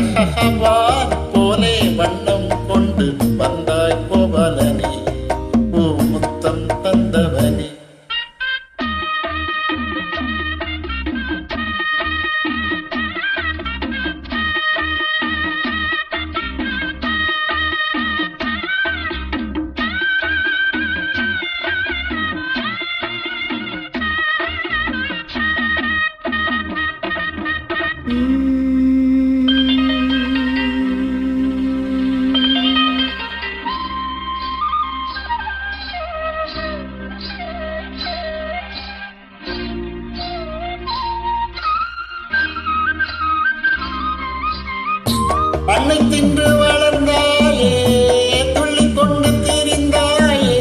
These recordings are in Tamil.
வான் போலே வண்ணம் கொண்டு வந்தாய் கோபாலனே, பூமுத்தம் தந்தவனே. பண்ணை தின்று வளர்ந்தாயே, துள்ளிக் கொண்டு திரிந்தாயே.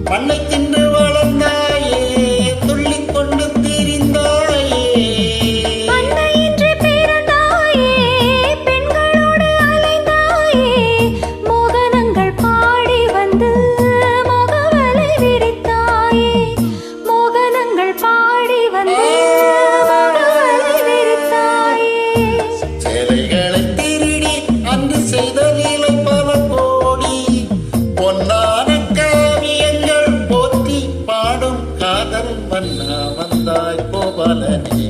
பண்ணை தின்று வளர்ந்தாயே, துள்ளிக் கொண்டு திரிந்தாயே. அன்னையின்றி பிறந்தாயே, பெண்களோடு அலைந்தாயே. மோகனங்கள் பாடி வந்து முகவலை விரித்தாயே. மோகனங்கள் பாடி வந்து முகவலை விரித்தாயே. சேலைகளை திருடி அன்று செய்த லீலை பல கோடி. பொன்னான காவியங்கள் போற்றி பாடும் காதல் மன்னா வந்தாய் கோபாலனே,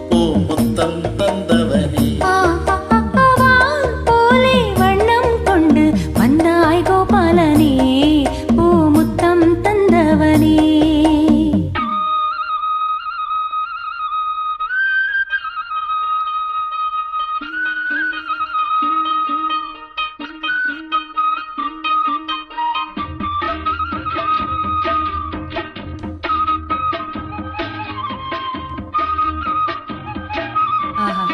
பூமுத்தம் தந்தவனே. வான் போலே வண்ணம் கொண்டு வந்தாய் கோபாலனே, பூமுத்தம் தந்தவனே. ஆஹா.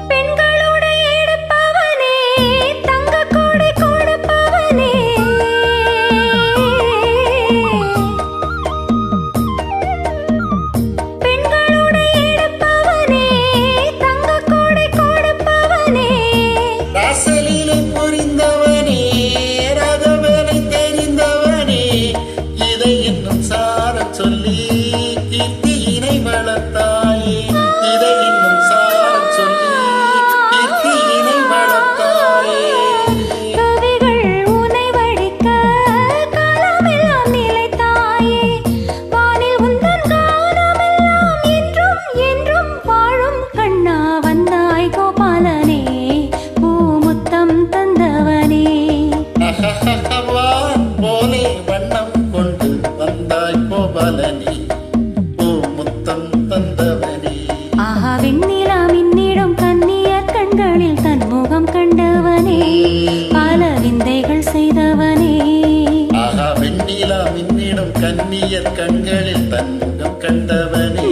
பெண்களோடு எடுப்பவனே, தங்கக் கொடை கொடுப்பவனே. பெண்களோடு எடுப்பவனே, தங்கக் கொடை கொடுப்பவனே. ராசலீலை புரிந்தவனே, ராகவேலை தெரிந்தவனே. இதை இன்னும் சாரச் சொல்லி கீர்த்தியினை வளர்த்தாயே. இதை இன்னும் சாரச் சொல்லி கீர்த்தியினை வளர்த்தாயே. கவிகள் உனை வடிக்க காலமெல்லாம் நிலைத்தாயே. வானில் உந்தன் காலமெல்லாம் என்றும் என்றும் வாழும் கண்ணா வந்தாய் கோபாலனே, பூமுத்தம் தந்தவனே. வான் போலே வண்ணம் கொண்டு வந்தாய் கோபாலனே, பூமுத்தம் தந்தவனே. ஆஹா வெண்ணிலா மின்னிடும் கன்னியர் கண்களில் தன் முகம் கண்டவனே, பல விந்தைகள் செய்தவனே. ஆஹா வெண்ணிலா மின்னிடும் கன்னியர் கண்களில் தன் முகம் கண்டவனே.